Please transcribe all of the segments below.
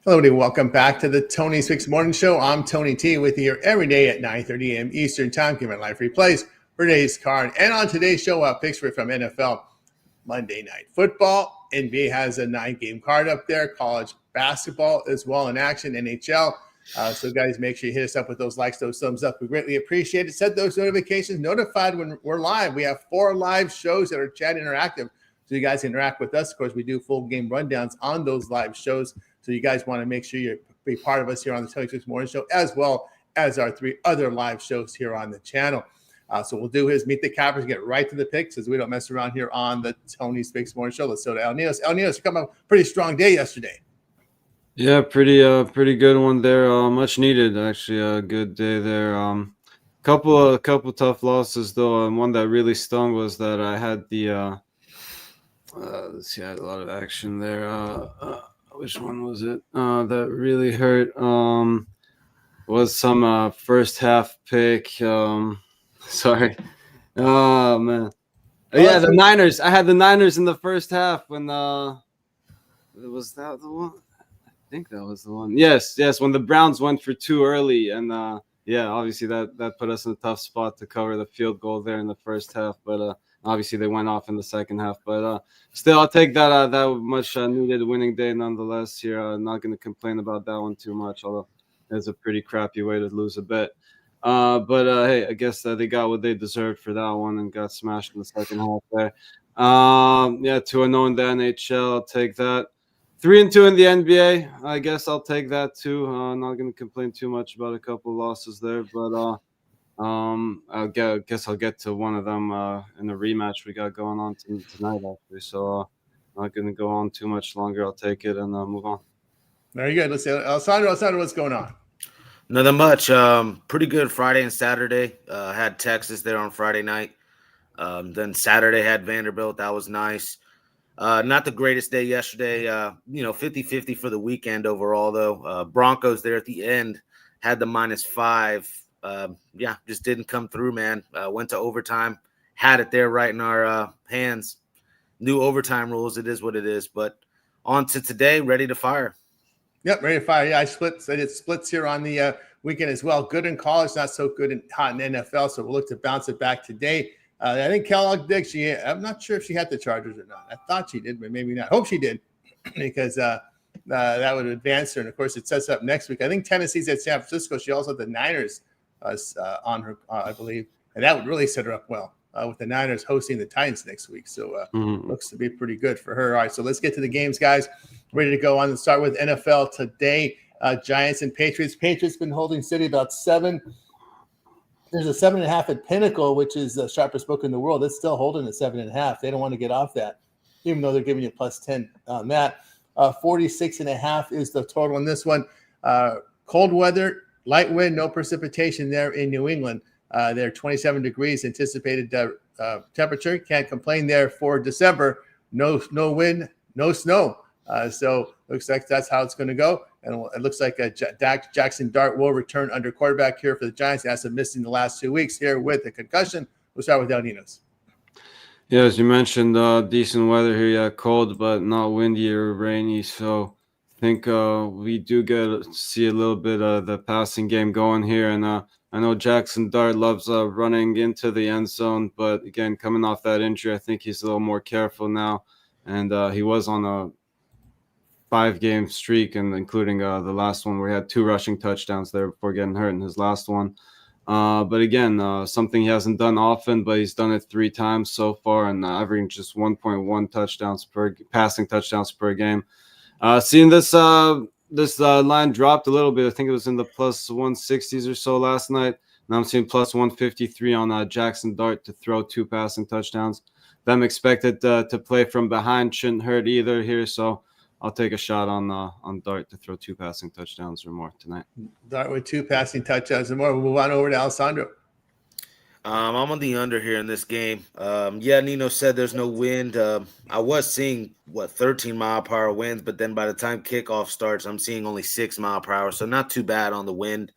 Hello, and welcome back to the Tony Six Morning Show. I'm Tony T with you here every day at 9:30 a.m. Eastern Time, giving live replays for today's card. And on today's show, picks from NFL Monday Night Football. NBA has a 9-game card up there. College basketball as well in action. NHL. So, guys, make sure you hit us up with those likes, those thumbs up. We greatly appreciate it. Set those notifications, notified when we're live. We have 4 live shows that are chat interactive. So you guys interact with us. Of course, we do full game rundowns on those live shows. So you guys want to make sure you be part of us here on the Tony Six Morning Show, as well as our 3 other live shows here on the channel. So we'll do his Meet the Cappers, get right to the picks, as we don't mess around here on the Tony Six Morning Show. Let's go to El Ninos. El Ninos, you come up a pretty strong day yesterday. Yeah, pretty good one there. Much needed, actually. A good day there. Couple tough losses though. One that really stung was that I had the let's see, I had a lot of action there. Which one was it that really hurt? Was some first half pick. Sorry. Oh man. Yeah, the Niners. I had the Niners in the first half when was that the one? I think that was the one. Yes, when the Browns went for 2 early, and obviously that put us in a tough spot to cover the field goal there in the first half, but obviously they went off in the second half, but still I'll take that much needed winning day nonetheless here. I'm not going to complain about that one too much, although it's a pretty crappy way to lose a bet. But hey, I guess they got what they deserved for that one and got smashed in the second half there. 2-0 in the NHL, I'll take that. 3-2 in the NBA, I guess I'll take that too. Not going to complain too much about a couple of losses there, but I guess I'll get to one of them in the rematch we got going on tonight, actually. So not going to go on too much longer. I'll take it and move on. Very good. Let's see, Alessandro, what's going on? Nothing much. Pretty good Friday and Saturday. Had Texas there on Friday night. Then Saturday had Vanderbilt. That was nice. Not the greatest day yesterday. 50-50 for the weekend overall, though. Broncos there at the end had the -5. Just didn't come through, man. Went to overtime. Had it there right in our hands. New overtime rules. It is what it is. But on to today, ready to fire. Yep, ready to fire. Yeah, I did splits here on the weekend as well. Good in college, not so good in hot in NFL. So we'll look to bounce it back today. I think Kellogg did. I'm not sure if she had the Chargers or not. I thought she did, but maybe not. Hope she did, because that would advance her. And of course, it sets up next week. I think Tennessee's at San Francisco. She also had the Niners on her, I believe, and that would really set her up well with the Niners hosting the Titans next week. So looks to be pretty good for her. All right, so let's get to the games, guys. Ready to go on and start with NFL today. Giants and Patriots. Patriots been holding steady about 7. There's a 7.5 at Pinnacle, which is the sharpest book in the world. It's still holding at 7.5. They don't want to get off that, even though they're giving you +10 on that. 46.5 is the total in this one. Cold weather, light wind, no precipitation there in New England. They're 27 degrees anticipated temperature. Can't complain there for December. No wind, no snow. So looks like that's how it's going to go. And it looks like Jackson Dart will return under quarterback here for the Giants. He has been missing the last 2 weeks here with a concussion. We'll start with El Ninos. Yeah, as you mentioned, decent weather here. Yeah, cold, but not windy or rainy. So I think we do get to see a little bit of the passing game going here. And I know Jackson Dart loves running into the end zone. But again, coming off that injury, I think he's a little more careful now. And he was on a 5-game streak, and including the last one where he had 2 rushing touchdowns there before getting hurt in his last one. But again, something he hasn't done often, but he's done it 3 times so far, and averaging just 1.1 passing touchdowns per game. Seeing this line dropped a little bit. I think it was in the +160s or so last night. Now I'm seeing +153 on Jackson Dart to throw 2 passing touchdowns. Them expected to play from behind shouldn't hurt either here, so I'll take a shot on Dart to throw 2 passing touchdowns or more tonight. Dart with 2 passing touchdowns or more. We'll move on over to Alessandro. I'm on the under here in this game. Nino said there's no wind. I was seeing 13-mile-per-hour winds, but then by the time kickoff starts, I'm seeing only 6-mile-per-hour. So not too bad on the wind,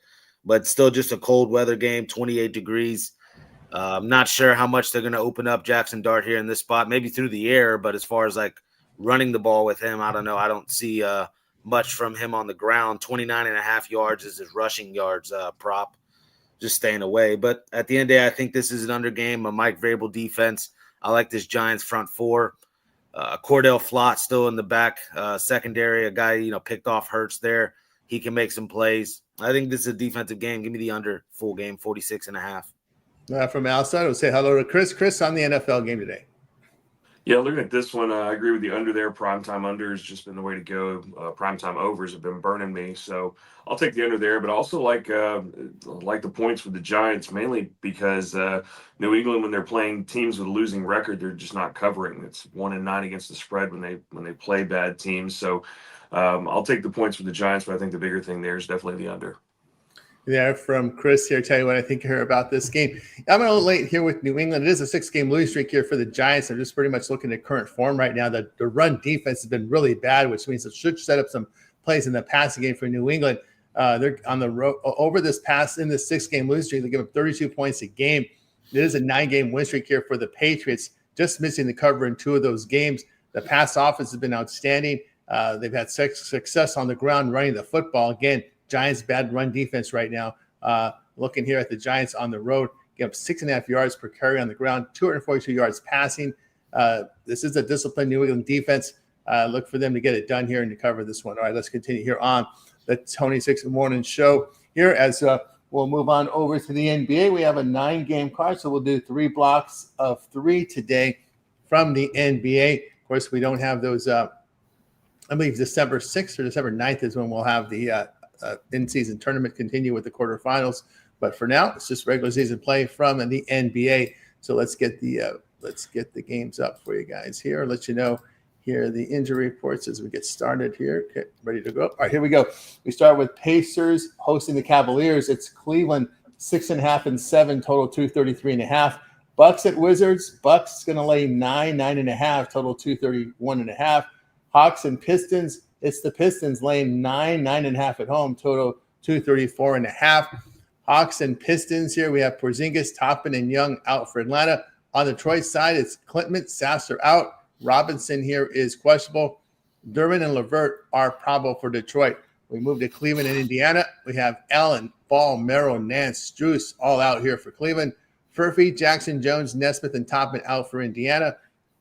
but still just a cold weather game, 28 degrees. I'm not sure how much they're going to open up Jackson Dart here in this spot, maybe through the air, but as far as like running the ball with him, I don't know. I don't see much from him on the ground. 29.5 yards is his rushing yards prop, just staying away. But at the end of the day, I think this is an under game, a Mike Vrabel defense. I like this Giants front four. Cordell Flott still in the back secondary, a guy, picked off Hurts there. He can make some plays. I think this is a defensive game. Give me the under full game, 46.5. From outside, we'll say hello to Chris. Chris on the NFL game today. Yeah, looking at this one, I agree with the under there. Primetime under has just been the way to go. Primetime overs have been burning me, so I'll take the under there. But I also like the points for the Giants, mainly because New England, when they're playing teams with a losing record, they're just not covering. It's 1-9 against the spread when they play bad teams. So I'll take the points for the Giants, but I think the bigger thing there is definitely the under. There from Chris here. Tell you what I think here about this game. I'm a little late here with New England. It is a 6-game losing streak here for the Giants. I'm just pretty much looking at current form right now. The run defense has been really bad, which means it should set up some plays in the passing game for New England. They're on the road over this pass in this 6-game losing streak. They give up 32 points a game. It is a 9-game win streak here for the Patriots, just missing the cover in 2 of those games. The pass offense has been outstanding. They've had success on the ground running the football. Again, Giants bad run defense right now. Looking here at the Giants on the road, give up 6.5 yards per carry on the ground, 242 yards passing. This is a disciplined New England defense. Look for them to get it done here and to cover this one. All right, let's continue here on the Tony Six Morning Show here as we'll move on over to the NBA. We have a 9-game card, so we'll do 3 blocks of 3 today from the NBA. Of course, we don't have those. I believe December 6th or December 9th is when we'll have the in-season tournament continue with the quarterfinals. But for now, it's just regular season play from the NBA. So let's get the games up for you guys here. Let you know here the injury reports as we get started here. Okay, ready to go. All right, here we go. We start with Pacers hosting the Cavaliers. It's Cleveland 6.5 and 7, total 233.5. Bucks at Wizards. Bucks going to lay 9.5, total 231.5. Hawks and Pistons. It's the Pistons laying 9.5 at home, total 234.5. Hawks and Pistons here. We have Porzingis, Toppin, and Young out for Atlanta. On the Detroit side, it's Klintman, Sasser out. Robinson here is questionable. Durbin and LeVert are probable for Detroit. We move to Cleveland and Indiana. We have Allen, Ball, Merrill, Nance, Strus all out here for Cleveland. Furphy, Jackson, Jones, Nesmith, and Toppin out for Indiana.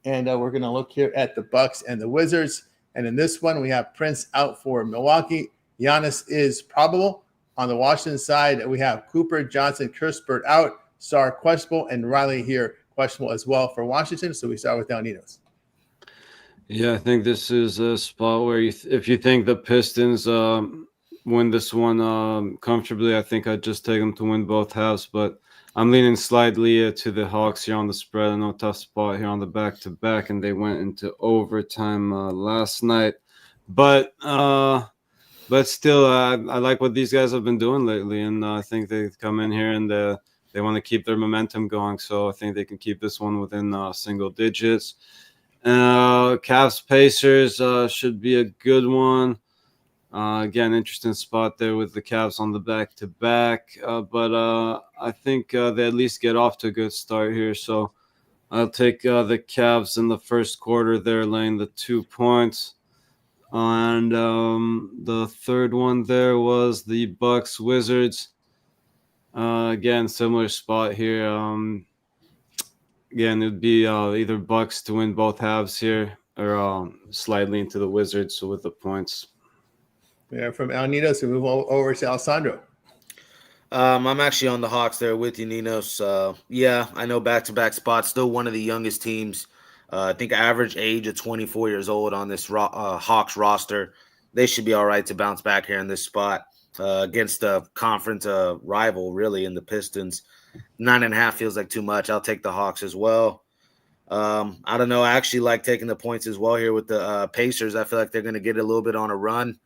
And we're going to look here at the Bucks and the Wizards. And in this one, we have Prince out for Milwaukee. Giannis is probable. On the Washington side, we have Cooper, Johnson, Kispert out. Sarr questionable, and Riley here questionable as well for Washington. So we start with Dalninos. Yeah, I think this is a spot where if you think the Pistons win this one comfortably, I think I'd just take them to win both halves. But I'm leaning slightly to the Hawks here on the spread. I know tough spot here on the back-to-back, and they went into overtime last night. But still, I like what these guys have been doing lately, and I think they've come in here and they want to keep their momentum going. So I think they can keep this one within single digits. Cavs Pacers should be a good one. Again, interesting spot there with the Cavs on the back-to-back. But I think they at least get off to a good start here. So I'll take the Cavs in the first quarter there, laying the 2 points. And the third one there was the Bucks Wizards. Again, similar spot here. Again, it would be either Bucks to win both halves here or slightly into the Wizards so with the points. Yeah, from Al Ninos, we move over to Alessandro. I'm actually on the Hawks there with you, Ninos. Yeah, I know back-to-back spots. Still one of the youngest teams. I think average age of 24 years old on this Hawks roster. They should be all right to bounce back here in this spot against a conference rival, really, in the Pistons. 9.5 feels like too much. I'll take the Hawks as well. I don't know. I actually like taking the points as well here with the Pacers. I feel like they're going to get a little bit on a run.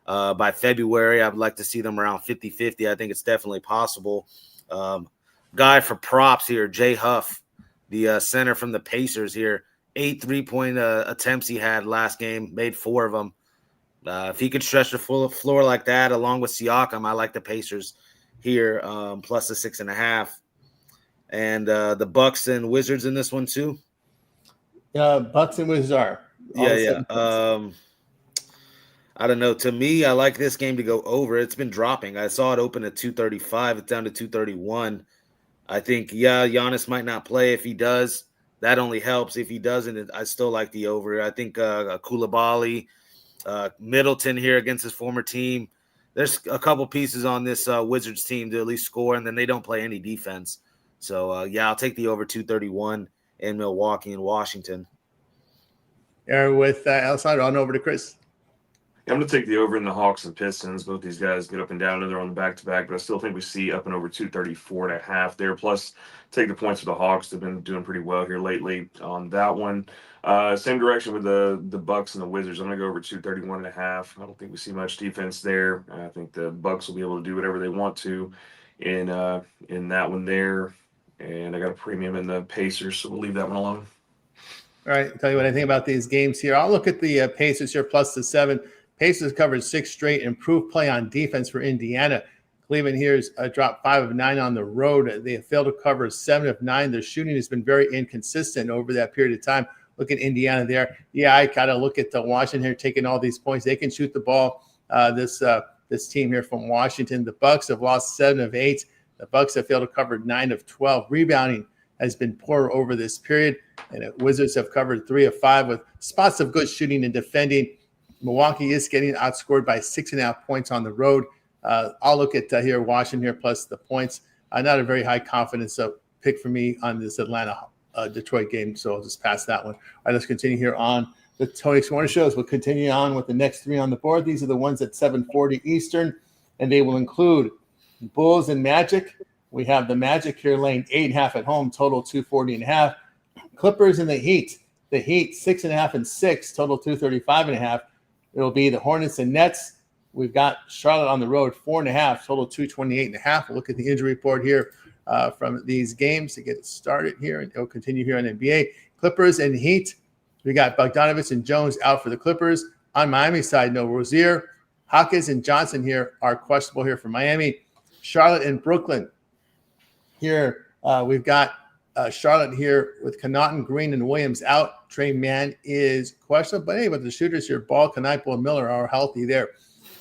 By February, I'd like to see them around 50-50. I think it's definitely possible. Guy for props here, Jay Huff, the center from the Pacers here. 8 3-point attempts he had last game, made 4 of them. If he could stretch the full floor like that, along with Siakam, I like the Pacers here, plus the 6.5. And the Bucks and Wizards in this one too. Bucks and Wizards are. Yeah. I don't know. To me, I like this game to go over. It's been dropping. I saw it open at 235. It's down to 231. I think, Giannis might not play. If he does, that only helps. If he doesn't, I still like the over. I think Koulibaly, Middleton here against his former team. There's a couple pieces on this Wizards team to at least score, and then they don't play any defense. So, I'll take the over 231 in Milwaukee and Washington. Aaron with Alessandro, on over to Chris. Yeah, I'm going to take the over in the Hawks and Pistons. Both these guys get up and down, and they're on the back-to-back, but I still think we see up and over 234.5 there. Plus, take the points for the Hawks. They've been doing pretty well here lately on that one. Same direction with the Bucks and the Wizards. I'm going to go over 231.5. I don't think we see much defense there. I think the Bucks will be able to do whatever they want to in that one there. And I got a premium in the Pacers, so we'll leave that one alone. All right, I'll tell you what I think about these games here. I'll look at the Pacers here plus the 7. Pacers covered 6 straight, improved play on defense for Indiana. Cleveland here is dropped 5 of 9 on the road. They have failed to cover 7 of 9. Their shooting has been very inconsistent over that period of time. Look at Indiana there. Yeah, I got to look at Washington here taking all these points. They can shoot the ball. This team here from Washington. The Bucks have lost 7 of 8. The Bucks have failed to cover 9 of 12. Rebounding has been poor over this period. And the Wizards have covered 3 of 5 with spots of good shooting and defending. Milwaukee is getting outscored by 6.5 points on the road. I'll look at here Washington here plus the points. Not a very high confidence pick for me on this Atlanta Detroit game, so I'll just pass that one. All right, let's continue here on the Tony Swarner shows. We'll continue on with the next 3 on the board. These are the ones at 7:40 Eastern, and they will include Bulls and Magic. We have the Magic here laying 8.5 at home, total 240.5. Clippers and the Heat. The Heat 6.5 and 6, total 235.5. It'll be the Hornets and Nets. We've got Charlotte on the road, 4.5, total 228.5. We'll look at the injury report here from these games to get it started here, and it'll continue here on NBA. Clippers and Heat. We got Bogdanovich and Jones out for the Clippers. On Miami side, no Rozier. Hawkins and Johnson here are questionable here for Miami. Charlotte and Brooklyn. Here we've got Charlotte here with Connaughton, Green, and Williams out. Trey Mann is questionable, but the shooters here, Ball, Knievel, and Miller are healthy there,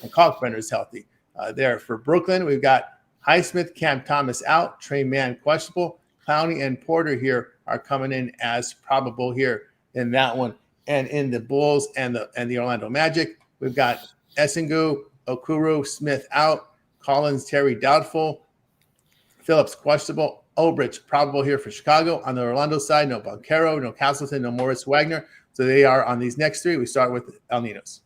and Kalkbrenner is healthy there. For Brooklyn, we've got Highsmith, Cam Thomas out. Trey Mann questionable. Clowney and Porter here are coming in as probable here in that one. And in the Bulls and the Orlando Magic, we've got Essengu, Okuru, Smith out. Collins, Terry doubtful. Phillips questionable. Ulbrich probable here for Chicago. On the Orlando side, no Banchero, no Castleton, no Morris Wagner. So they are on these next 3. We start with El Ninos.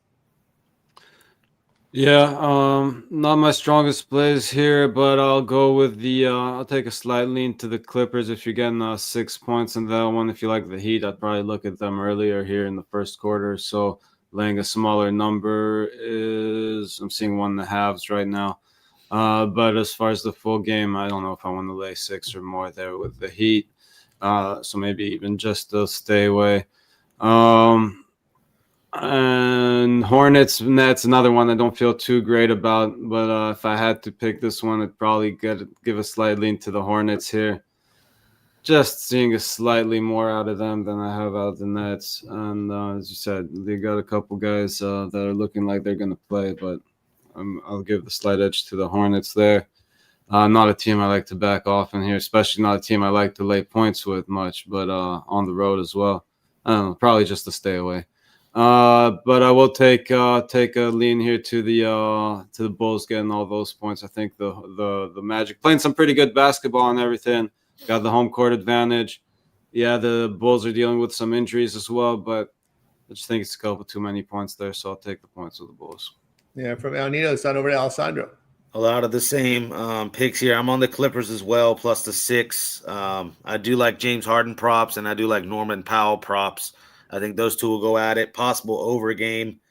Yeah, not my strongest plays here, but I'll go with I'll take a slight lean to the Clippers. If you're getting 6 points in that one, if you like the Heat, I'd probably look at them earlier here in the first quarter. So laying a smaller number is, I'm seeing 1.5s right now. But as far as the full game, I don't know if I want to lay 6 or more there with the Heat. So maybe even just stay away. And Hornets, Nets, another one I don't feel too great about. But if I had to pick this one, I'd probably give a slight lean to the Hornets here. Just seeing a slightly more out of them than I have out of the Nets. And as you said, they got a couple guys that are looking like they're going to play, but I'll give the slight edge to the Hornets there. Not a team I like to back off in here, especially not a team I like to lay points with much, but on the road as well. I don't know, probably just to stay away. But I will take a lean here to the Bulls getting all those points. I think the Magic playing some pretty good basketball and everything. Got the home court advantage. Yeah, the Bulls are dealing with some injuries as well, but I just think it's a couple too many points there, so I'll take the points with the Bulls. Yeah, from El Nido, it's on over to Alessandro. A lot of the same picks here. I'm on the Clippers as well, plus the 6. I do like James Harden props, and I do like Norman Powell props. I think those two will go at it. Possible over game.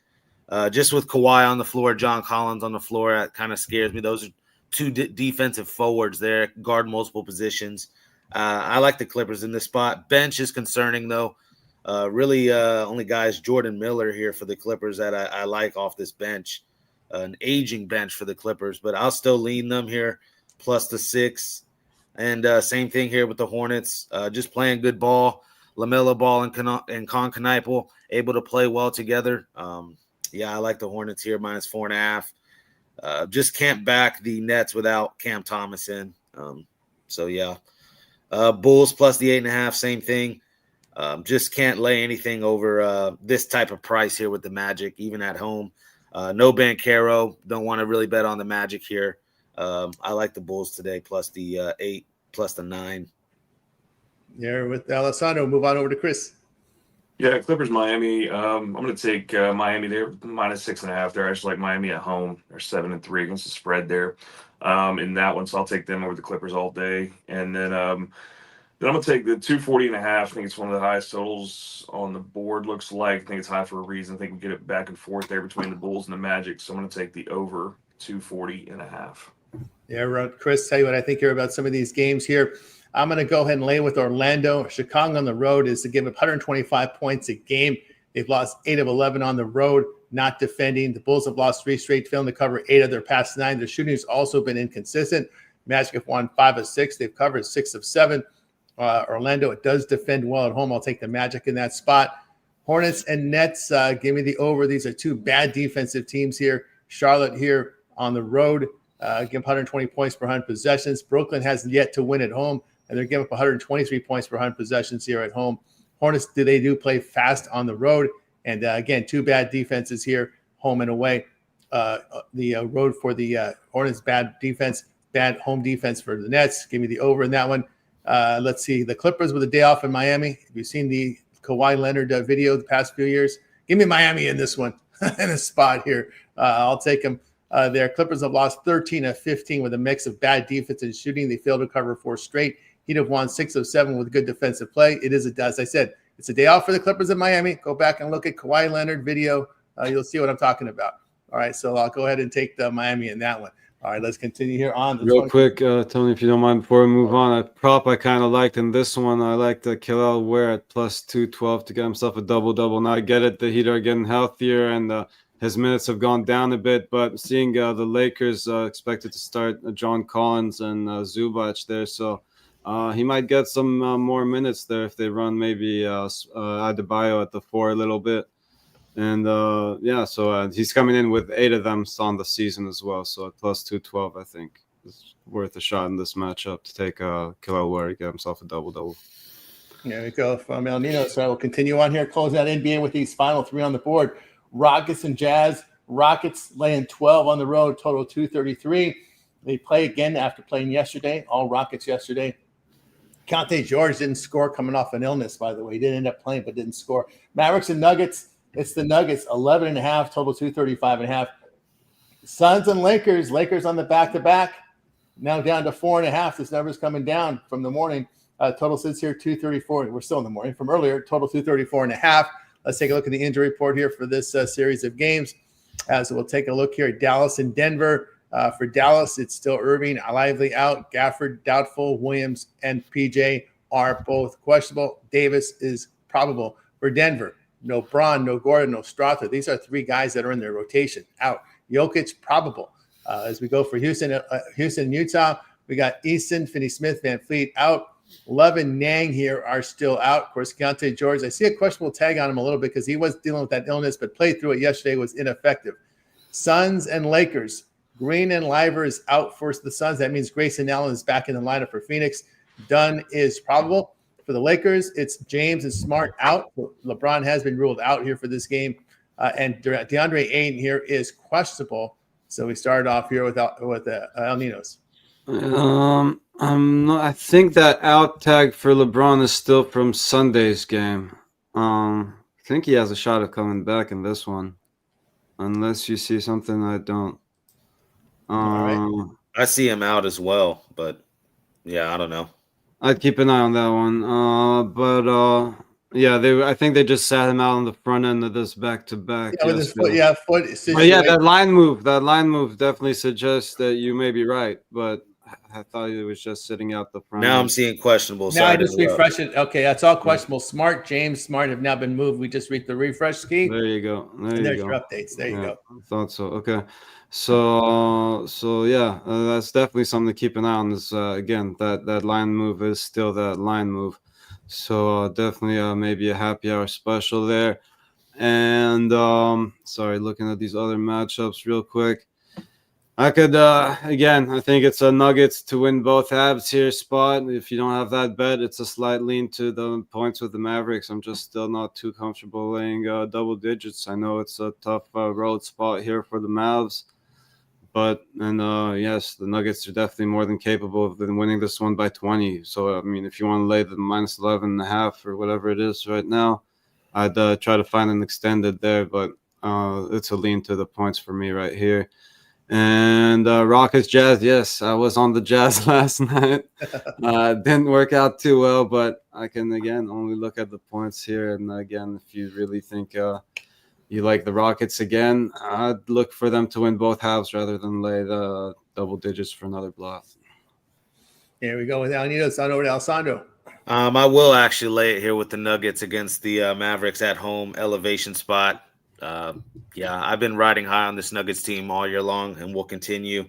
Just with Kawhi on the floor, John Collins on the floor, that kind of scares me. Those are 2 defensive forwards there, guard multiple positions. I like the Clippers in this spot. Bench is concerning, though. Really only guys Jordan Miller here for the Clippers that I like off this bench. An aging bench for the Clippers, but I'll still lean them here, plus the 6. And same thing here with the Hornets, just playing good ball. LaMelo Ball and Con Knievel able to play well together. Yeah, I like the Hornets here, -4.5. Just can't back the Nets without Cam Thomas in. So, yeah. Bulls plus the 8.5, same thing. Just can't lay anything over this type of price here with the Magic, even at home. No Banchero. Don't want to really bet on the Magic here. I like the Bulls today, plus the 8, plus the 9. Yeah, with Alessandro. Move on over to Chris. Yeah, Clippers, Miami. I'm going to take Miami there, -6.5. They're actually like Miami at home. They're 7-3 against the spread there in that one. So I'll take them over the Clippers all day. And then I'm going to take the 240.5. I think it's one of the highest totals on the board, looks like. I think it's high for a reason. I think we get it back and forth there between the Bulls and the Magic. So I'm going to take the over 240.5. Yeah, Chris, tell you what I think here about some of these games here. I'm going to go ahead and lay with Orlando. Chicago on the road is to give up 125 points a game. They've lost 8 of 11 on the road, not defending. The Bulls have lost 3 straight, failing to cover 8 of their past 9. Their shooting has also been inconsistent. Magic have won 5 of 6. They've covered 6 of 7. Orlando, it does defend well at home. I'll take the Magic in that spot. Hornets and Nets, give me the over. These are 2 bad defensive teams here. Charlotte here on the road, give 120 points per 100 possessions. Brooklyn hasn't yet to win at home, and they're giving up 123 points per 100 possessions here at home. Hornets, they do play fast on the road. And again, 2 bad defenses here, home and away. The road for the Hornets, bad defense, bad home defense for the Nets. Give me the over in that one. Let's see. The Clippers with a day off in Miami. Have you seen the Kawhi Leonard video the past few years? Give me Miami in this one, in a spot here. I'll take them. Their Clippers have lost 13 of 15 with a mix of bad defense and shooting. They failed to cover 4 straight. He'd have won 6 of 7 with good defensive play. It is, as I said, it's a day off for the Clippers in Miami. Go back and look at Kawhi Leonard video. You'll see what I'm talking about. All right, so I'll go ahead and take the Miami in that one. All right, let's continue here on. Real quick, Tony, if you don't mind, before we move on, a prop I kind of liked in this one. I liked Kel'el Ware at plus 212 to get himself a double-double. Now I get it, the Heat are getting healthier and his minutes have gone down a bit, but seeing the Lakers expected to start John Collins and Zubac there, so he might get some more minutes there if they run maybe Adebayo at the 4 a little bit. And so he's coming in with 8 of them on the season as well. So at plus 212, I think it's worth a shot in this matchup to take Kel'el Ware, get himself a double-double. There we go from El Nino. So I will continue on here, close out NBA with these final 3 on the board. Rockets and Jazz. Rockets laying 12 on the road, total 233. They play again after playing yesterday, all Rockets yesterday. Keontae George didn't score coming off an illness, by the way. He didn't end up playing, but didn't score. Mavericks and Nuggets. It's the Nuggets, 11.5, total 235.5. Suns and Lakers. Lakers on the back-to-back. Now down to 4.5. This number's coming down from the morning. Total sits here 234. We're still in the morning from earlier. Total 234.5. Let's take a look at the injury report here for this series of games. So we'll take a look here at Dallas and Denver. For Dallas, it's still Irving, Lively out, Gafford doubtful, Williams and PJ are both questionable. Davis is probable. For Denver, no Braun, no Gordon, no Strother. These are 3 guys that are in their rotation out. Jokic probable. As we go for Houston, Utah, we got Easton, Finney-Smith, Van Fleet out. Love and Nang here are still out. Of course, Keontae George, I see a questionable tag on him a little bit because he was dealing with that illness, but played through it yesterday, was ineffective. Suns and Lakers. Green and Liver is out for the Suns. That means Grayson Allen is back in the lineup for Phoenix. Dunn is probable. For the Lakers, it's James and Smart out. LeBron has been ruled out here for this game. And DeAndre Ayton here is questionable. So we started off here with El Ninos. I think that out tag for LeBron is still from Sunday's game. I think he has a shot of coming back in this one. Unless you see something I don't. All right. I see him out as well, but yeah, I don't know. I'd keep an eye on that one. I think they just sat him out on the front end of this back-to-back. Yeah, with his foot. But yeah, that line move definitely suggests that you may be right, but I thought he was just sitting out the front. Now I'm seeing questionable. Now I just refresh it. Okay, that's all questionable. Smart, James, Smart have now been moved. We just reached the refresh key. There you go. There's your updates. There you go. I thought so. Okay. So yeah, that's definitely something to keep an eye on. Is again that line move is still that line move. So definitely maybe a happy hour special there. And sorry, looking at these other matchups real quick. I could again, I think it's a Nuggets to win both halves here spot. If you don't have that bet, it's a slight lean to the points with the Mavericks. I'm just still not too comfortable laying double digits. I know it's a tough road spot here for the Mavs, but yes, the Nuggets are definitely more than capable of winning this one by 20. So I mean, if you want to lay the minus 11.5 or whatever it is right now, I'd try to find an extended there, but it's a lean to the points for me right here. And Rockets Jazz, yes, I was on the Jazz last night. Didn't work out too well, but I can again only look at the points here. And again, if you really think you like the Rockets again, I'd look for them to win both halves rather than lay the double digits for another bluff. Here we go with El Nido. It's on over to Alessandro. I will actually lay it here with the Nuggets against the Mavericks at home elevation spot. Yeah, I've been riding high on this Nuggets team all year long, and will continue.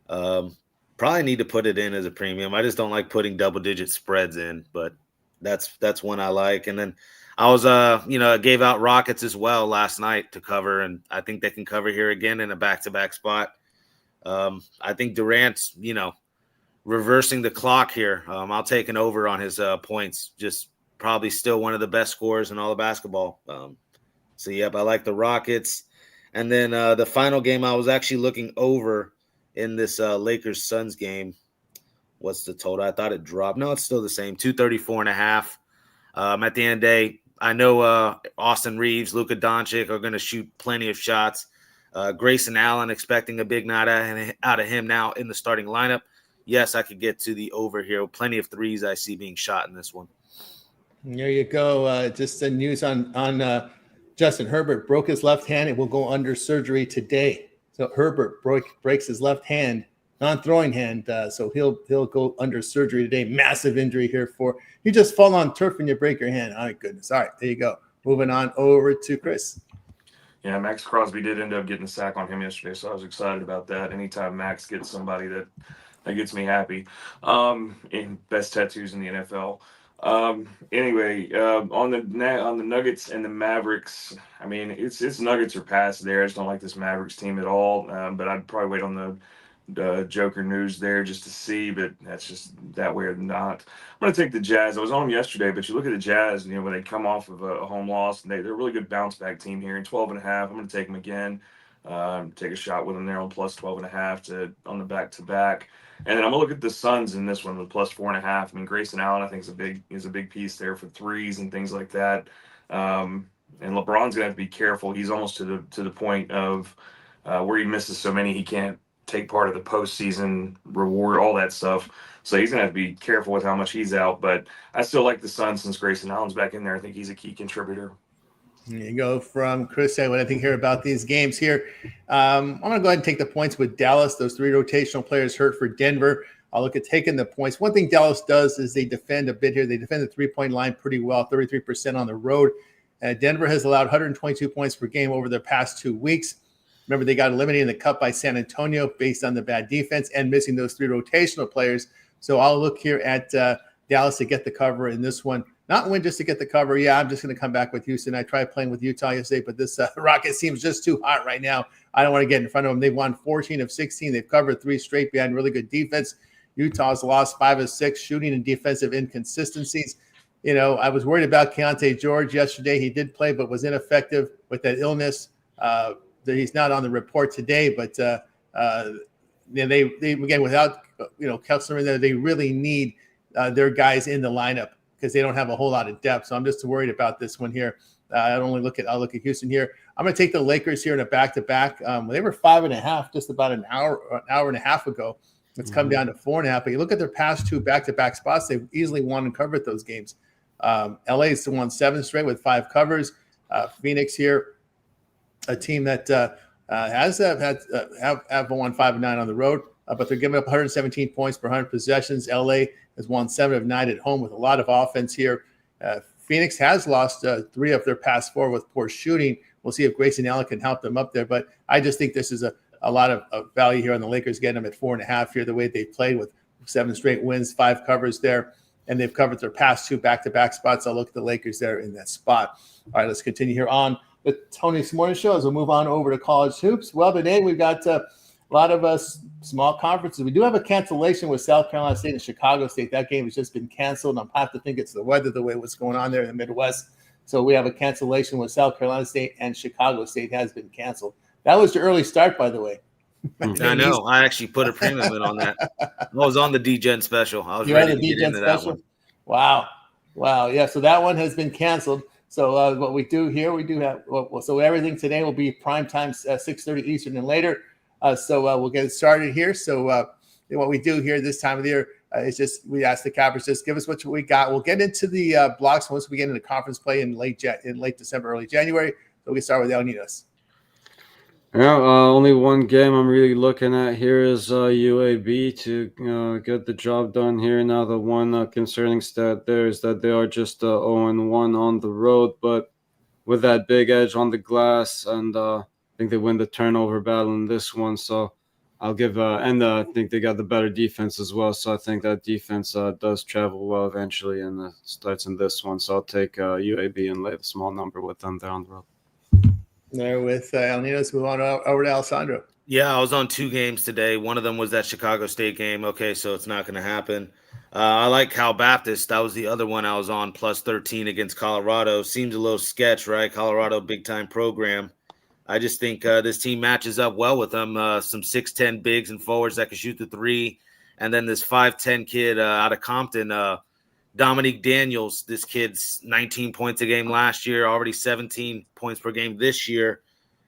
Probably need to put it in as a premium. I just don't like putting double-digit spreads in, but that's one I like. And then I was, I gave out Rockets as well last night to cover, and I think they can cover here again in a back-to-back spot. I think Durant's, reversing the clock here. I'll take an over on his points. Just probably still one of the best scorers in all of basketball. So, yep, I like the Rockets. And then the final game, I was actually looking over in this Lakers-Suns game. What's the total? I thought it dropped. No, it's still the same, 234.5. At the end of the day, I know Austin Reeves, Luka Doncic are going to shoot plenty of shots. Grayson Allen expecting a big night out of him now in the starting lineup. Yes, I could get to the over here. Plenty of threes I see being shot in this one. There you go. Just the news on Justin Herbert broke his left hand and will go under surgery today. So Herbert breaks his left hand, non-throwing hand. So he'll go under surgery today. Massive injury here you just fall on turf and you break your hand. Oh, my goodness. All right, there you go. Moving on over to Chris. Yeah, Max Crosby did end up getting a sack on him yesterday, so I was excited about that. Anytime Max gets somebody that gets me happy. And best tattoos in the NFL. Anyway, on the Nuggets and the Mavericks, I mean, it's Nuggets or pass there. I just don't like this Mavericks team at all. But I'd probably wait on the Joker news there just to see, but that's just that way or not. I'm going to take the Jazz. I was on them yesterday, but you look at the Jazz, when they come off of a home loss, and they're a really good bounce back team here in 12.5. I'm going to take them again. Take a shot with them there on plus 12.5 on the back-to-back. And then I'm gonna look at the Suns in this one with plus 4.5. I mean, Grayson Allen, I think is a big piece there for threes and things like that. And LeBron's gonna have to be careful. He's almost to the point of where he misses so many he can't take part of the postseason reward, all that stuff. So he's gonna have to be careful with how much he's out. But I still like the Suns since Grayson Allen's back in there. I think he's a key contributor. There you go from Chris. What I think here about these games here. I'm going to go ahead and take the points with Dallas. Those three rotational players hurt for Denver. I'll look at taking the points. One thing Dallas does is they defend a bit here. They defend the three-point line pretty well, 33% on the road. Denver has allowed 122 points per game over their past 2 weeks. Remember, they got eliminated in the Cup by San Antonio based on the bad defense and missing those three rotational players. So I'll look here at Dallas to get the cover in this one. Not win just to get the cover. Yeah, I'm just going to come back with Houston. I tried playing with Utah yesterday, but this Rockets seems just too hot right now. I don't want to get in front of them. They've won 14 of 16. They've covered 3 straight behind really good defense. Utah's lost 5 of 6, shooting and defensive inconsistencies. I was worried about Keontae George yesterday. He did play, but was ineffective with that illness. He's not on the report today, but they again, without Kessler in there, they really need their guys in the lineup, because they don't have a whole lot of depth. So I'm just worried about this one here. I'll look at Houston here. I'm going to take the Lakers here in a back-to-back. They were 5.5 just about an hour and a half ago. It's come down to 4.5. But you look at their past 2 back-to-back spots, they've easily won and covered those games. LA's won 7 straight with 5 covers. Phoenix here, a team that have won 5 of 9 on the road, but they're giving up 117 points per 100 possessions. LA has won 7 of 9 at home with a lot of offense here. Phoenix has lost 3 of their past 4 with poor shooting. We'll see if Grayson Allen can help them up there. But I just think this is a lot of value here on the Lakers, getting them at 4.5 here, the way they played with 7 straight wins, 5 covers there. And they've covered their past 2 back-to-back spots. I'll look at the Lakers there in that spot. All right, let's continue here on the Tony's Morning Show as we'll move on over to college hoops. Well, today we've got a lot of small conferences. We do have a cancellation with South Carolina State and Chicago State. That game has just been canceled. I have to think it's the weather, the way what's going on there in the Midwest. So we have a cancellation with South Carolina State and Chicago State has been canceled. That was the early start, by the way. I know. I actually put a premium in on that. I was on the D-Gen special. I was ready to get into that one. Wow. Yeah, so that one has been canceled. So what we do here, we do have so everything today will be prime time 6:30 Eastern and later. So we'll get it started here. So what we do here this time of the year is just we ask the cappers, just give us what we got. We'll get into the blocks once we get into conference play in late December, early January. So we can start with El Nidos. Yeah, only one game I'm really looking at here is UAB to get the job done here. Now, the one concerning stat there is that they are just 0-1 on the road, but with that big edge on the glass, and I think they win the turnover battle in this one. So I'll give and I think they got the better defense as well. So I think that defense does travel well eventually, and starts in this one. So I'll take UAB and lay the small number with them there on the road. There with El Nidos, move on over to Alessandro. Yeah, I was on 2 games today. One of them was that Chicago State game. Okay, so it's not going to happen. I like Cal Baptist. That was the other one I was on, plus 13 against Colorado. Seems a little sketch, right? Colorado, big-time program. I just think this team matches up well with them. Some 6'10 bigs and forwards that can shoot the 3. And then this 5'10 kid out of Compton, Dominique Daniels. This kid's 19 points a game last year, already 17 points per game this year.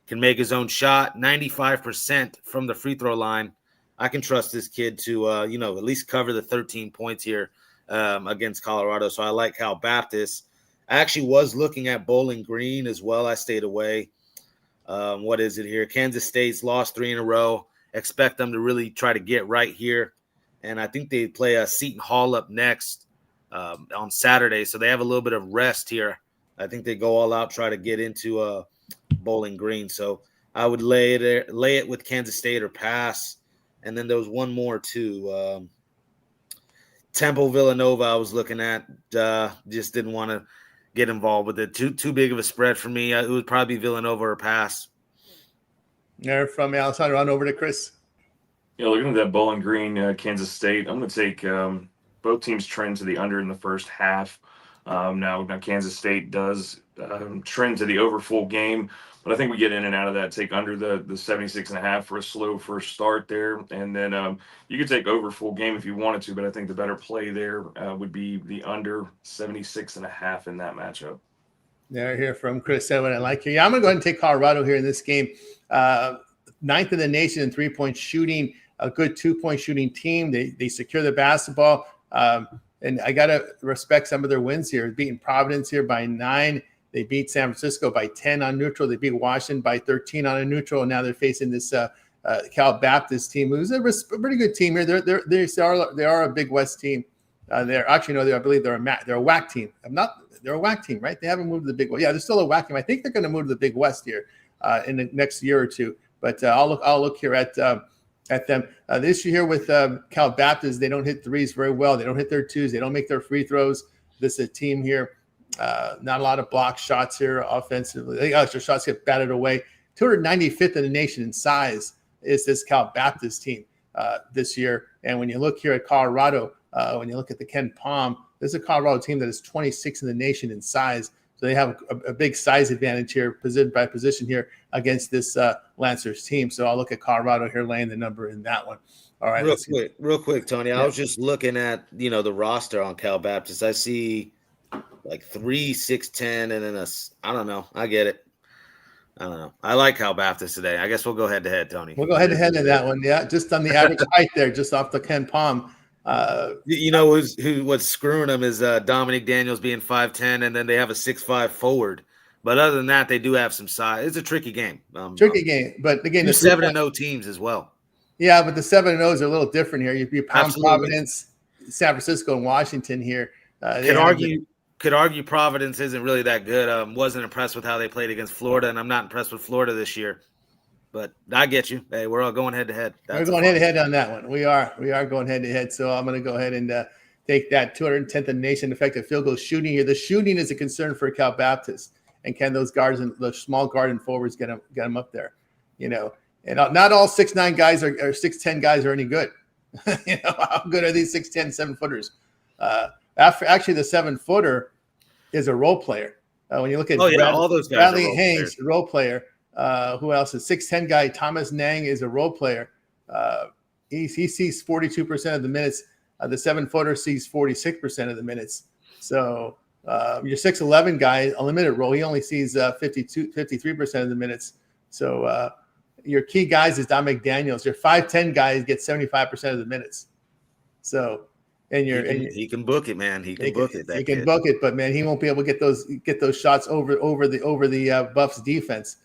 Can make his own shot, 95% from the free throw line. I can trust this kid to, at least cover the 13 points here against Colorado. So I like Cal Baptist. I actually was looking at Bowling Green as well. I stayed away. What is it here? Kansas State's lost 3 in a row. Expect them to really try to get right here. And I think they play Seton Hall up next on Saturday. So they have a little bit of rest here. I think they go all out, try to get into Bowling Green. So I would lay it with Kansas State or pass. And then there was one more too. Temple Villanova I was looking at. Just didn't want to get involved with it. Too big of a spread for me. It would probably be Villanova or pass. There from Alessandro on over to Chris. Yeah, looking at that Bowling Green, Kansas State, I'm going to take both teams trend to the under in the first half. Now Kansas State does trend to the over full game, but I think we get in and out of that, take under the 76.5 for a slow first start there. And then you could take over full game if you wanted to, but I think the better play there would be the under 76.5 in that matchup. There, here from Chris. I like you. Yeah, I'm going to go ahead and take Colorado here in this game. 9th in the nation in 3-point shooting, a good 2-point shooting team. They secure the basketball. And I got to respect some of their wins here. Beating Providence here by 9. They beat San Francisco by 10 on neutral. They beat Washington by 13 on a neutral. And now they're facing this Cal Baptist team, who's a pretty good team here. They are a Big West team. They're actually, no, I believe they're a WAC team. They're a WAC team, right? They haven't moved to the Big West. Yeah, they're still a WAC team. I think they're going to move to the Big West here in the next year or two. But I'll look here at them. The issue here with Cal Baptist, they don't hit threes very well. They don't hit their twos. They don't make their free throws. This is a team here. Not a lot of block shots here offensively. Their shots get batted away. 295th in the nation in size is this Cal Baptist team this year. And when you look here at Colorado, when you look at the Ken Palm, this is a Colorado team that is 26th in the nation in size. So they have a big size advantage here, position by position here against this Lancers team. So I'll look at Colorado here, laying the number in that one. All right. Real quick, Tony. Yeah. I was just looking at, the roster on Cal Baptist. I see like 3, 6'10", and then I don't know. I get it. I don't know. I like Cal Baptist today. I guess we'll go head to head, Tony. We'll go head to head in that one. Yeah, just on the average height there, just off the Ken Palm. What's screwing them is Dominique Daniels being 5'10", and then they have a 6'5" forward. But other than that, they do have some size. It's a tricky game. Game, but again, the 7-0 teams as well. Yeah, but the 7-0s are a little different here. You pound Providence, San Francisco, and Washington here. Could argue Providence isn't really that good. Wasn't impressed with how they played against Florida, and I'm not impressed with Florida this year. But I get you. Hey, we're all going head to head. We're going head to head on that one. We are going head to head. So I'm going to go ahead and take that 210th in the nation effective field goal shooting here. The shooting is a concern for Cal Baptist. and can those guards and the small guard and forwards get them up there? You know, and not all 6'9" guys or 6'10" guys are any good. You know, how good are these 6'10", 7-footers? Actually, the 7-footer is a role player. When you look at all those guys Bradley are role Haynes, players. role player. Who else is 6'10" guy? Thomas Nang is a role player. He sees 42% of the minutes. The 7-footer sees 46% of the minutes. So your 6'11" guy, a limited role, he only sees 53% of the minutes. So your key guys is Don McDaniels. Your 5'10" guys get 75% of the minutes. So he can book it, man. He can book it. He can book it, but man, he won't be able to get those shots over the Buffs defense.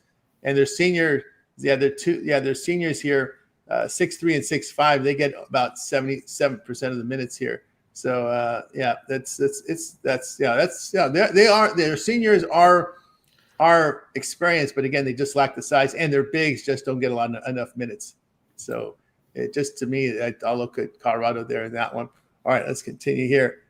And their seniors here, 6'3" and 6'5", they get about 77% of the minutes here. So their seniors are experienced, but again, they just lack the size, and their bigs just don't get enough minutes. So it just, to me, I'll look at Colorado there in that one. All right, let's continue here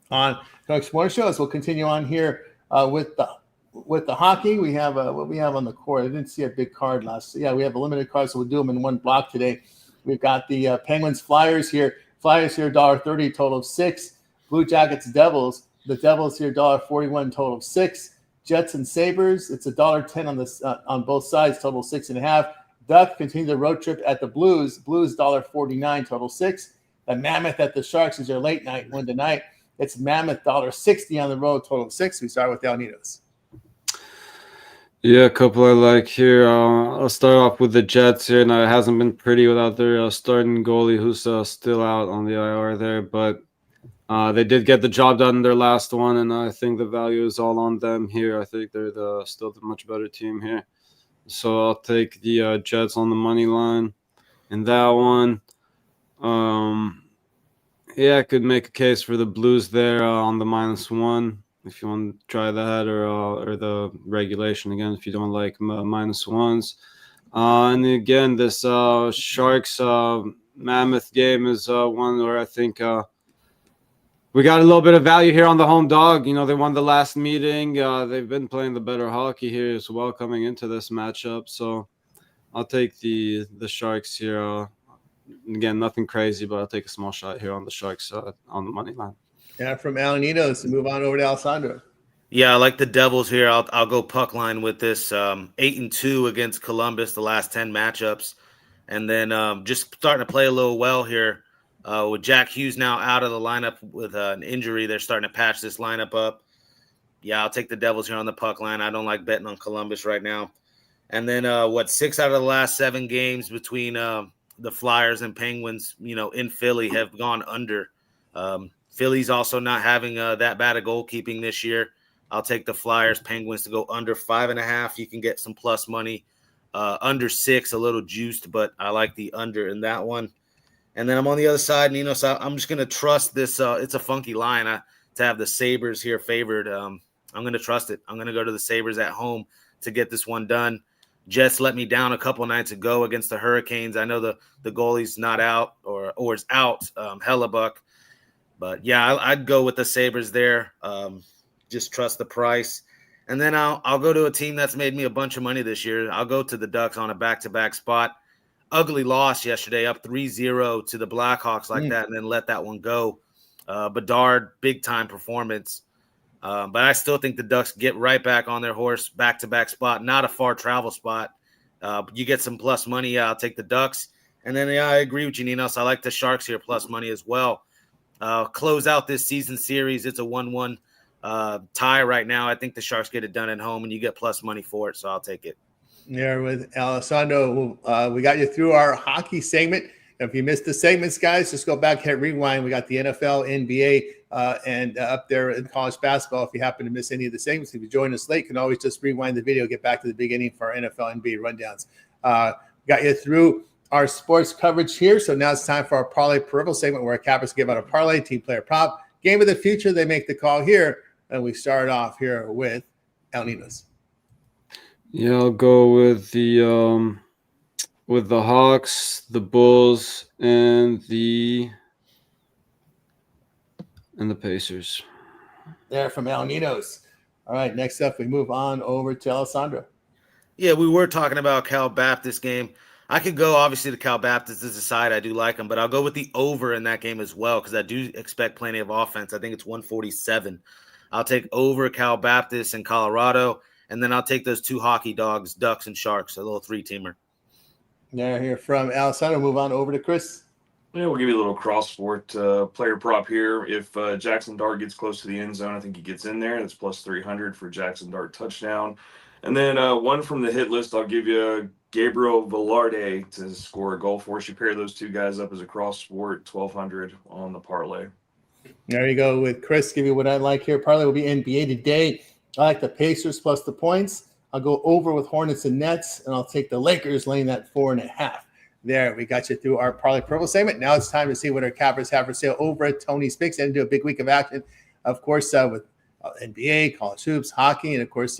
on Coach Sports Show. We'll continue on here with the hockey. We have what we have on the court. I didn't see a big card last. Yeah, we have a limited card, so we'll do them in one block today. We've got the Penguins Flyers here. Flyers here, $1.30, total of 6. Blue Jackets Devils. The Devils here, $1.41, total of 6. Jets and Sabres. It's $1.10 on both sides, total 6.5. Duck continue the road trip at the Blues. Blues $1.49, total 6. The Mammoth at the Sharks is their late night one tonight. It's Mammoth $1.60 on the road, total of 6. We start with Alnitos. Yeah, a couple I like here. I'll start off with the Jets here. Now, it hasn't been pretty without their starting goalie, who's still out on the IR there, but they did get the job done in their last one, and I think the value is all on them here. I think they're still the much better team here. So I'll take the Jets on the money line in that one. I could make a case for the Blues there on the -1 if you want to try that, or the regulation again if you don't like -1s. And again, this Sharks Mammoth game is one where I think we got a little bit of value here on the home dog. You know, they won the last meeting. They've been playing the better hockey here as well coming into this matchup. So I'll take the Sharks here. Again, nothing crazy, but I'll take a small shot here on the Sharks on the money line. Yeah, from Alanitos to move on over to Alessandro. Yeah, I like the Devils here. I'll go puck line with this. 8-2 against Columbus the last 10 matchups, and then just starting to play a little well here with Jack Hughes now out of the lineup with an injury. They're starting to patch this lineup up. Yeah, I'll take the Devils here on the puck line. I don't like betting on Columbus right now. And then 6 out of the last 7 games between the Flyers and Penguins, in Philly have gone under. Philly's also not having that bad a goalkeeping this year. I'll take the Flyers, Penguins to go under 5.5. You can get some plus money. Under 6, a little juiced, but I like the under in that one. And then I'm on the other side, so I'm just going to trust this. It's a funky line to have the Sabres here favored. I'm going to trust it. I'm going to go to the Sabres at home to get this one done. Jets let me down a couple nights ago against the Hurricanes. I know the goalie's not out or is out, Hellebuck. But, yeah, I'd go with the Sabres there. Just trust the price. And then I'll go to a team that's made me a bunch of money this year. I'll go to the Ducks on a back-to-back spot. Ugly loss yesterday, up 3-0 to the Blackhawks like that, and then let that one go. Bedard, big-time performance. But I still think the Ducks get right back on their horse, back-to-back spot, not a far travel spot. You get some plus money. Yeah, I'll take the Ducks. And then, I agree with you, Ninos. I like the Sharks here plus money as well. Close out this season series. It's a 1-1 tie right now. I think the Sharks get it done at home, and you get plus money for it, so I'll take it. Yeah, with Alessandro, we got you through our hockey segment. If you missed the segments, guys, just go back, hit rewind. We got the NFL, NBA, and up there in college basketball. If you happen to miss any of the segments, if you join us late, you can always just rewind the video, get back to the beginning for our NFL, NBA rundowns. Got you through our sports coverage here. So now it's time for our parlay peripheral segment where our cappers give out a parlay, team player prop, game of the future. They make the call here. And we start off here with El Ninos. Yeah, I'll go with the Hawks, the Bulls, and the Pacers. There from El Ninos. All right, next up, we move on over to Alessandro. Yeah, we were talking about Cal Baptist game. I could go, obviously, to Cal Baptist as a side. I do like them, but I'll go with the over in that game as well because I do expect plenty of offense. I think it's 147. I'll take over Cal Baptist and Colorado, and then I'll take those two hockey dogs, Ducks and Sharks, a little three-teamer. There, here from Alessandro. Move on over to Chris. Yeah, we'll give you a little cross sport player prop here. If Jackson Dart gets close to the end zone, I think he gets in there. That's plus 300 for Jackson Dart touchdown. And then one from the hit list, I'll give you Gabriel Velarde to score a goal for us. You pair those two guys up as a cross sport, 1,200 on the parlay. There you go with Chris. Give you what I like here. Parlay will be NBA today. I like the Pacers plus the points. I'll go over with Hornets and Nets, and I'll take the Lakers laying that 4.5. There, we got you through our Parlay Purple segment. Now it's time to see what our cappers have for sale over at Tony's Picks and do a big week of action, of course, with NBA, college hoops, hockey, and, of course,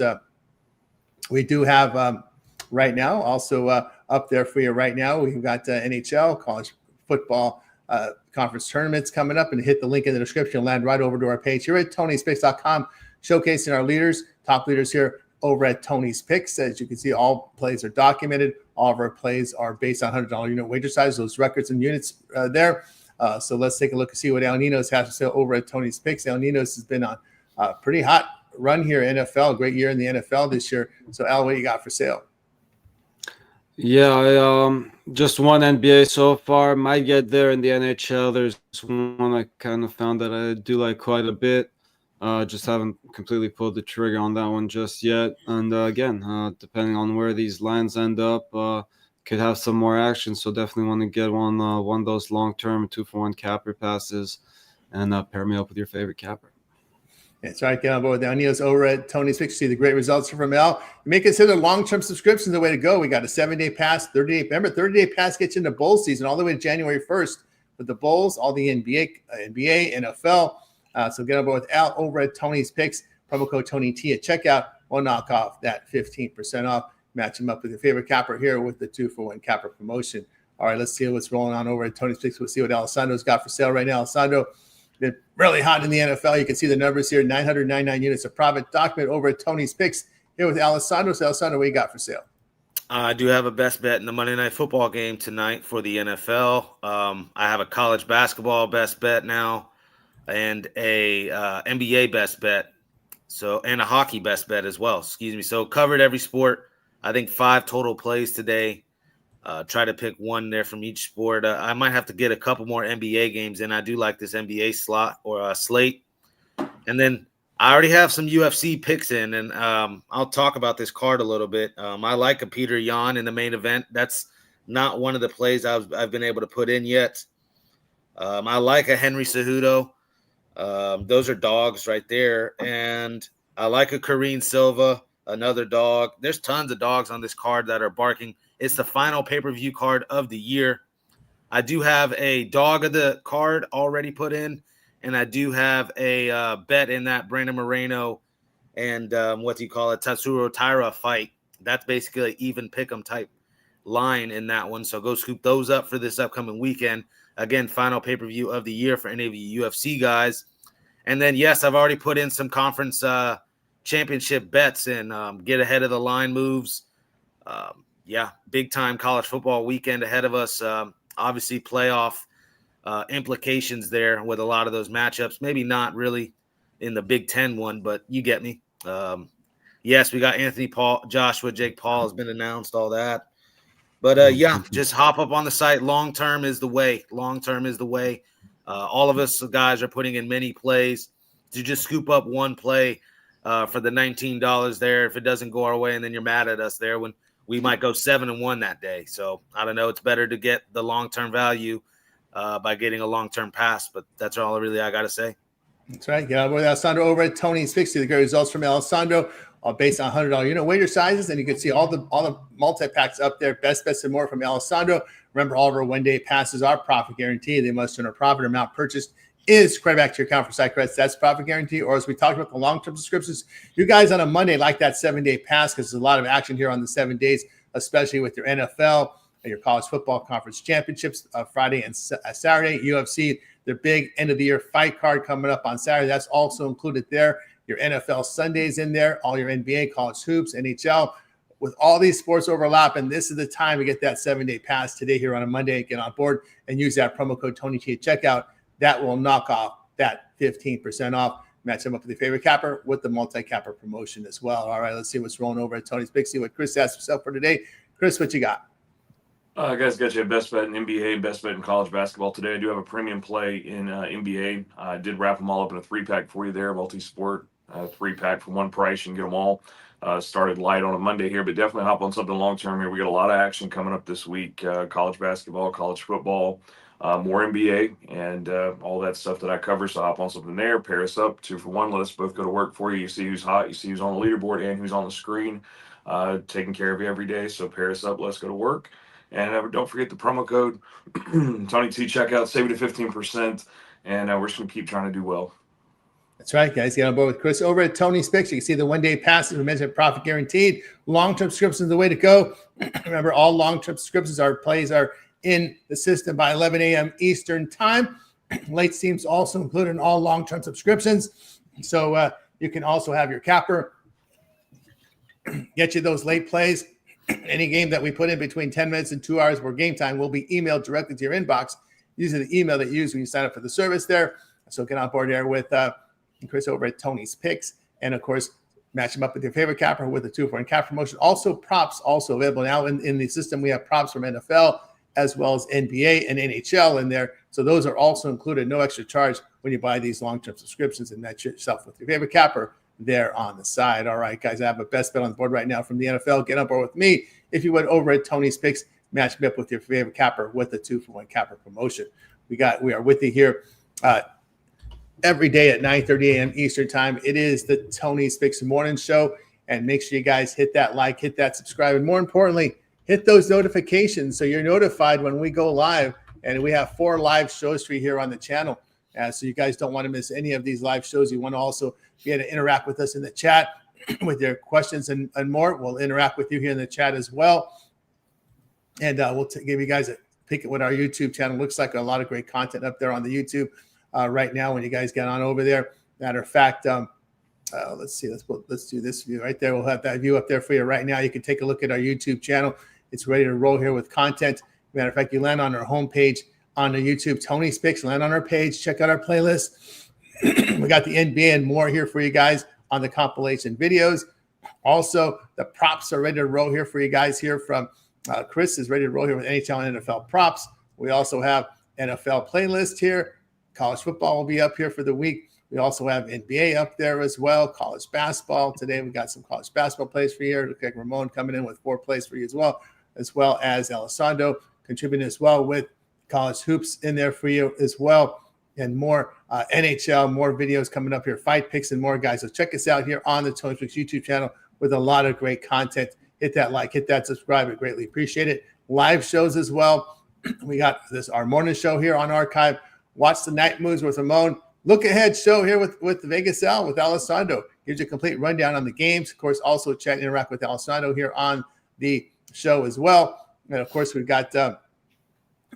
we do have right now also up there for you right now. We've got NHL, college football conference tournaments coming up, and hit the link in the description, land right over to our page here at Tony'sPicks.com, showcasing our leaders, top leaders here over at Tony's Picks. As you can see, all plays are documented. All of our plays are based on $100 unit wager size, those records and units there. So let's take a look and see what El Ninos has to say over at Tony's Picks. El Ninos has been on a pretty hot run here in NFL, great year in the NFL this year. So, Al, what you got for sale? Yeah, I just one NBA so far. Might get there in the NHL. There's one I kind of found that I do like quite a bit. Just haven't completely pulled the trigger on that one just yet. And again, depending on where these lines end up, could have some more action. So definitely want to get one of those long-term 2-for-1 capper passes and pair me up with your favorite capper. That's right. Get on board with the Neos over at Tony's Picks. See the great results from Al. You may consider long-term subscriptions the way to go. We got a 7-day pass, 30-day. Remember, 30-day pass gets you into bowl season all the way to January 1st with the bowls, all the NBA, NFL. So get on board with Al over at Tony's Picks. Promo code TonyT at checkout. We'll knock off that 15% off. Match him up with your favorite capper here with the 2-for-1 capper promotion. All right, let's see what's rolling on over at Tony's Picks. We'll see what Alessandro's got for sale right now. Alessandro, been really hot in the NFL. You can see the numbers here, 999 units of profit. Document over at Tony's Picks here with Alessandro. So, Alessandro, what you got for sale? I do have a best bet in the Monday Night Football game tonight for the NFL. I have a college basketball best bet now and a NBA best bet, and a hockey best bet as well. Excuse me. So covered every sport. I think 5 total plays today. Try to pick one there from each sport. I might have to get a couple more NBA games in. I do like this NBA slot or slate. And then I already have some UFC picks in, and I'll talk about this card a little bit. I like a Peter Yan in the main event. That's not one of the plays I've been able to put in yet. I like a Henry Cejudo. Those are dogs right there. And I like a Kareem Silva, another dog. There's tons of dogs on this card that are barking. It's the final pay-per-view card of the year. I do have a dog of the card already put in, and I do have a bet in that Brandon Moreno and Tatsuro Taira fight. That's basically an even pick'em type line in that one. So go scoop those up for this upcoming weekend. Again, final pay-per-view of the year for any of you UFC guys. And then, yes, I've already put in some conference championship bets and get ahead of the line moves. Big time college football weekend ahead of us. Obviously playoff implications there with a lot of those matchups. Maybe not really in the Big Ten one, but you get me. Yes, we got Anthony Paul, Joshua, Jake Paul has been announced, all that. But just hop up on the site. Long-term is the way. Long-term is the way. All of us guys are putting in many plays to just scoop up one play for the $19 there. If it doesn't go our way, and then you're mad at us there when we might go 7-1 that day. So I don't know. It's better to get the long-term value by getting a long-term pass, but that's all really I got to say. That's right. Get on with Alessandro over at Tony's Picks. See the great results from Alessandro, all based on $100 unit wager sizes, and you can see all the multi-packs up there. Best bets and more from Alessandro. Remember, all of our one-day passes are profit guaranteed. They must earn a profit amount purchased is credit back to your account for site credits. That's profit guarantee. Or as we talked about the long-term subscriptions, you guys on a Monday like that 7-day pass because there's a lot of action here on the 7 days, especially with your NFL and your college football conference championships Friday and Saturday. UFC, their big end of the year fight card coming up on Saturday. That's also included there. your NFL Sundays in there, all your NBA, college hoops, NHL. With all these sports overlapping, this is the time to get that 7-day pass today here on a Monday. Get on board and use that promo code TonyT at checkout. That will knock off that 15% off. Match them up with your favorite capper with the multi-capper promotion as well. All right, let's see what's rolling over at Tony's Big C. What Chris asked himself for today. Chris, what you got? Guys, got you a best bet in NBA, best bet in college basketball today. I do have a premium play in NBA. I did wrap them all up in a 3-pack for you there, multi-sport 3-pack for one price. You can get them all. Started light on a Monday here, but definitely hop on something long-term here. We got a lot of action coming up this week, college basketball, college football, more NBA, and all that stuff that I cover. So hop on something there, pair us up, 2 for 1. Let us both go to work for you. You see who's hot, you see who's on the leaderboard and who's on the screen, taking care of you every day. So pair us up, let's go to work. And don't forget the promo code Tony T checkout, save you to 15%. And we're just going to keep trying to do well. That's right, guys. Get on board with Chris over at Tony's Picks. You can see the 1-day passes. We mentioned profit guaranteed. Long-term subscriptions is the way to go. Remember, all long-term subscriptions, our plays are in the system by 11 a.m. Eastern time. Late streams also included in all long-term subscriptions. So you can also have your capper. Get you those late plays. Any game that we put in between 10 minutes and 2 hours for game time will be emailed directly to your inbox using the email that you use when you sign up for the service there. So get on board there with Chris over at Tony's Picks. And, of course, match them up with your favorite capper with a 2-for-1 cap promotion. Also, props also available now in the system. We have props from NFL as well as NBA and NHL in there. So those are also included, no extra charge when you buy these long-term subscriptions, and match yourself with your favorite capper there on the side. All right, guys, I have a best bet on the board right now from the NFL. Get on board with me. If you went over at Tony's Picks, match me up with your favorite capper with the 2-for-1 capper promotion. We are with you here every day at 9:30 a.m. Eastern time. It is the Tony's Picks morning show, and make sure you guys hit that like, hit that subscribe, and more importantly, hit those notifications so you're notified when we go live. And we have 4 live shows for you here on the channel. So you guys don't want to miss any of these live shows. You want to also be able to interact with us in the chat with your questions and more. We'll interact with you here in the chat as well. And we'll give you guys a peek at what our YouTube channel looks like. A lot of great content up there on the YouTube right now when you guys get on over there. Matter of fact, let's see. Let's do this view right there. We'll have that view up there for you right now. You can take a look at our YouTube channel. It's ready to roll here with content. Matter of fact, you land on our homepage on the YouTube, Tony's Picks, land on our page, check out our playlist. We got the NBA and more here for you guys on the compilation videos. Also, the props are ready to roll here for you guys here from Chris is ready to roll here with NHL and NFL props. We also have NFL playlist here. College football will be up here for the week. We also have NBA up there as well. College basketball. Today we got some college basketball plays for you here. Look like Ramon coming in with 4 plays for you as well as Alessandro contributing as well with college hoops in there for you as well, and more NHL, more videos coming up here, fight picks and more, guys. So check us out here on the Tony Picks YouTube channel with a lot of great content. Hit that like, hit that subscribe. I greatly appreciate it. Live shows as well. We got our morning show here on archive. Watch the night moves with Ramon. Look ahead show here with the Vegas Al with Alessandro. Gives you a complete rundown on the games. Of course, also chat and interact with Alessandro here on the show as well. And of course, we've got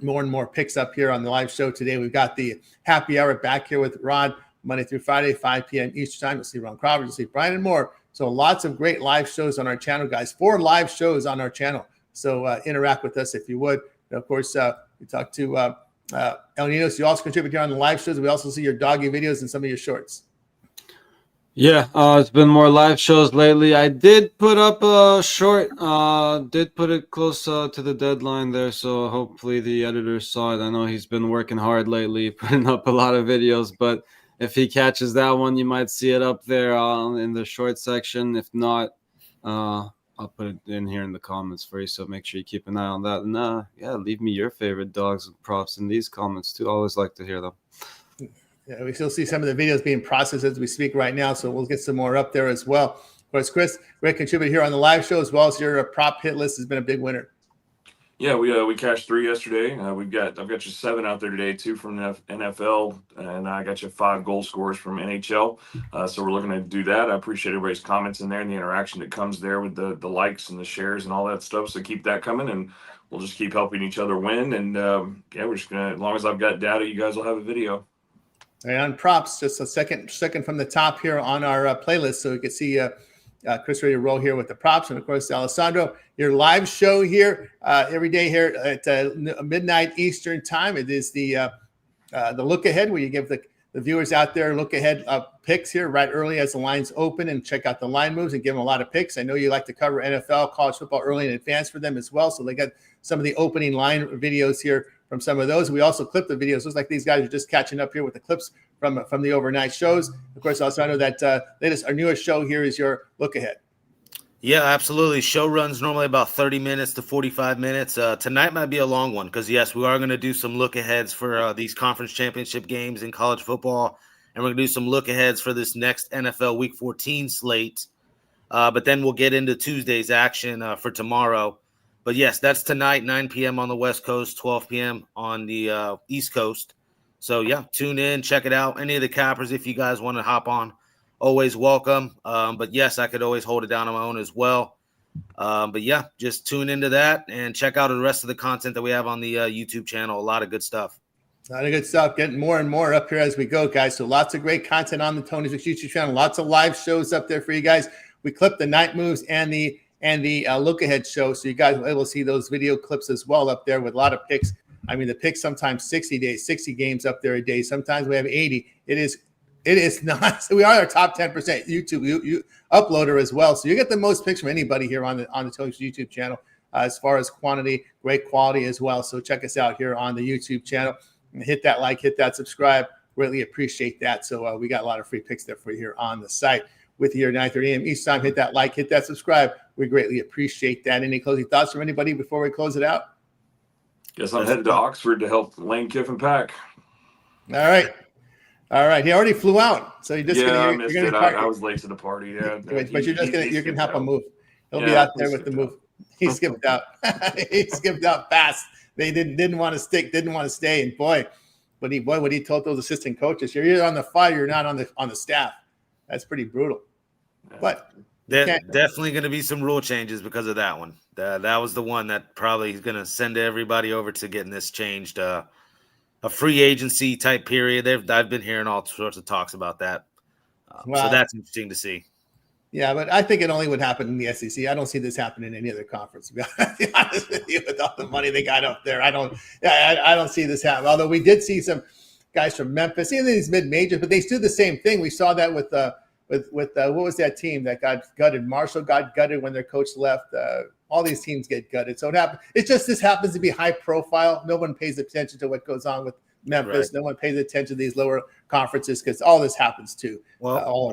more and more picks up here on the live show today. We've got the happy hour back here with Rod Monday through Friday, 5 p.m. Eastern time. You'll see Ron Crawford, you'll see Brian and more. So lots of great live shows on our channel, guys. 4 live shows on our channel. So interact with us if you would. And of course, we talked to El Nino. So you also contribute here on the live shows. We also see your doggy videos and some of your shorts. Yeah, it's been more live shows lately. I did put up a short, did put it close to the deadline there, so hopefully the editor saw it. I know he's been working hard lately, putting up a lot of videos, but if he catches that one, you might see it up there in the short section. If not, I'll put it in here in the comments for you, so make sure you keep an eye on that. And yeah, leave me your favorite dogs and props in these comments too. I always like to hear them. Yeah, we still see some of the videos being processed as we speak right now, so we'll get some more up there as well. Of course, Chris, great contributor here on the live show as well as your prop hit list has been a big winner. Yeah, we cashed 3 yesterday. I've got you 7 out there today, 2 from the NFL, and I got you 5 goal scorers from NHL. So we're looking to do that. I appreciate everybody's comments in there and the interaction that comes there with the likes and the shares and all that stuff. So keep that coming, and we'll just keep helping each other win. And yeah, we're just gonna, as long as I've got data, you guys will have a video. And on props, just a second from the top here on our playlist, so you can see Chris ready to roll here with the props, and of course Alessandro, your live show here every day here at midnight Eastern time. It is the look ahead, where you give the viewers out there look ahead picks here right early as the lines open, and check out the line moves and give them a lot of picks. I know you like to cover NFL, college football early in advance for them as well, so they got some of the opening line videos here from some of those. We also clip the videos. Looks like these guys are just catching up here with the clips from the overnight shows. Of course, also I know that our newest show here is your look ahead. Yeah, absolutely. Show runs normally about 30 minutes to 45 minutes. Tonight might be a long one because, yes, we are going to do some look aheads for these conference championship games in college football. And we're going to do some look aheads for this next NFL Week 14 slate. But then we'll get into Tuesday's action for tomorrow. But, yes, that's tonight, 9 p.m. on the West Coast, 12 p.m. on the East Coast. So, yeah, tune in, check it out. Any of the cappers, if you guys want to hop on, always welcome. But, yes, I could always hold it down on my own as well. But, yeah, just tune into that and check out the rest of the content that we have on the YouTube channel. A lot of good stuff. A lot of good stuff. Getting more and more up here as we go, guys. So lots of great content on the Tony's YouTube channel. Lots of live shows up there for you guys. We clip the night moves and the look ahead show, so you guys will be able to see those video clips as well up there with a lot of picks. I mean, the picks sometimes 60 games up there a day. Sometimes we have 80. It is not. So we are our top 10% YouTube uploader as well. So you get the most picks from anybody here on the Tony's YouTube channel as far as quantity, great quality as well. So check us out here on the YouTube channel. Hit that like, hit that subscribe. Really appreciate that. So we got a lot of free picks there for you here on the site. With you here 9:30 a.m. Each time, hit that like, hit that subscribe. We greatly appreciate that. Any closing thoughts from anybody before we close it out? Guess I'm headed to Oxford to help Lane Kiffin pack. All right. He already flew out, so you're just I missed it. I was late to the party. Yeah, but you're gonna help him move. He'll be out there with the move. He skipped out. He skipped out fast. They didn't want to stay. And boy, what he told those assistant coaches, you're either on the fire, you're not on the staff. That's pretty brutal. But there's definitely going to be some rule changes because of that one. That was the one that probably is going to send everybody over to getting this changed. A free agency type period. I've been hearing all sorts of talks about that. So that's interesting to see. Yeah, but I think it only would happen in the SEC. I don't see this happening in any other conference. To be honest with you, with all the money they got up there, I don't see this happen. Although we did see some guys from Memphis, even these mid majors, but they do the same thing. We saw that with what was that team that got gutted? Marshall got gutted when their coach left. All these teams get gutted. So this happens to be high profile. No one pays attention to what goes on with Memphis. Right. No one pays attention to these lower conferences because all this happens too. Well,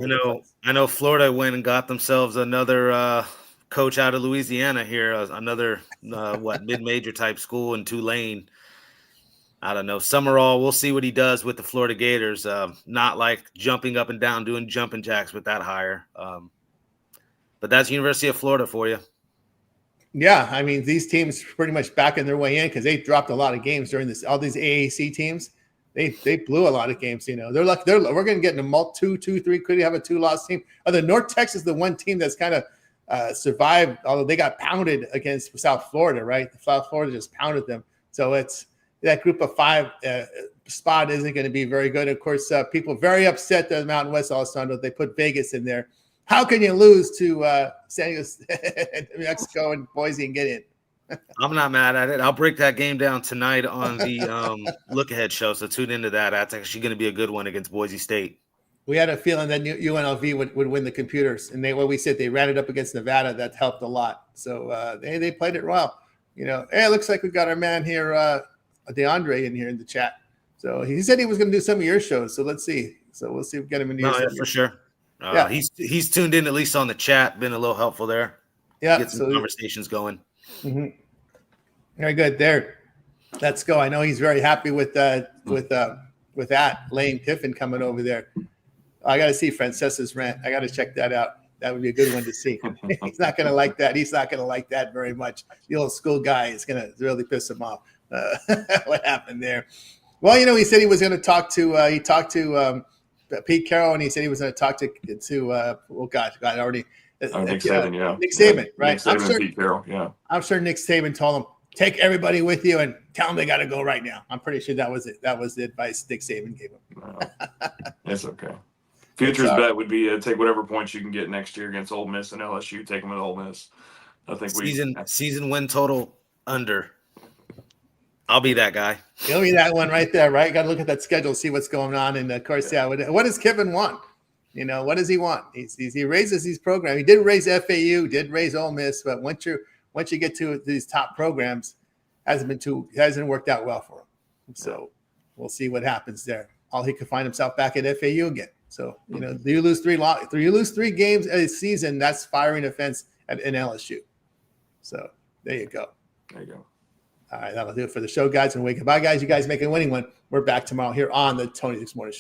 I know Florida went and got themselves another coach out of Louisiana here, another mid-major type school in Tulane. I don't know. Summerall, we'll see what he does with the Florida Gators. Not like jumping up and down, doing jumping jacks with that hire. But that's University of Florida for you. Yeah, I mean, these teams pretty much backing their way in because they dropped a lot of games during this. All these AAC teams, they blew a lot of games. You know, we're going to get in a 2, 3. Could you have a 2-loss team? Other North Texas, the one team that's kind of survived, although they got pounded against South Florida. Right, South Florida just pounded them. So it's that group of 5 spot isn't going to be very good. Of course, people very upset that Mountain West Alessandro. They put Vegas in there. How can you lose to San Diego, New Mexico, and Boise and get in? I'm not mad at it. I'll break that game down tonight on the Look Ahead show. So tune into that. That's actually going to be a good one against Boise State. We had a feeling that UNLV would win the computers, and we said they ran it up against Nevada. That helped a lot. So they played it well. You know, hey, it looks like we got our man here, DeAndre, in here in the chat. So he said he was going to do some of your shows. So let's see. So we'll see if we get him in here. Yeah, for sure. He's tuned in at least on the chat. Been a little helpful there. Yeah, get some conversations going. Mm-hmm. Very good. There, let's go. I know he's very happy with that Lane Kiffin coming over there. I got to see Francesa's rant. I got to check that out. That would be a good one to see. He's not going to like that. He's not going to like that very much. The old school guy is going to really piss him off. What happened there? Well, you know, he said he was going to talk to. He talked to. Pete Carroll, and he said he was going to talk to Nick Saban, yeah. Nick Saban, right? Nick Saban, Pete Carroll, yeah. I'm sure Nick Saban told him, take everybody with you and tell them they got to go right now. I'm pretty sure that was it. That was the advice Dick Saban gave them. No, it's okay. Future's bet would be take whatever points you can get next year against Ole Miss and LSU. Take them at Ole Miss. I think season win total under. I'll be that guy. Give me that one right there, right? Got to look at that schedule, see what's going on. And of course, what does Kevin want? What does he want? He raises these programs. He did raise FAU, did raise Ole Miss, but once you get to these top programs, hasn't worked out well for him. So we'll see what happens there. All he could find himself back at FAU again. So you lose three games a season, that's firing offense at an LSU. So there you go. There you go. All right, that'll do it for the show, guys. And goodbye, guys. You guys make a winning one. We're back tomorrow here on the Tony This Morning Show.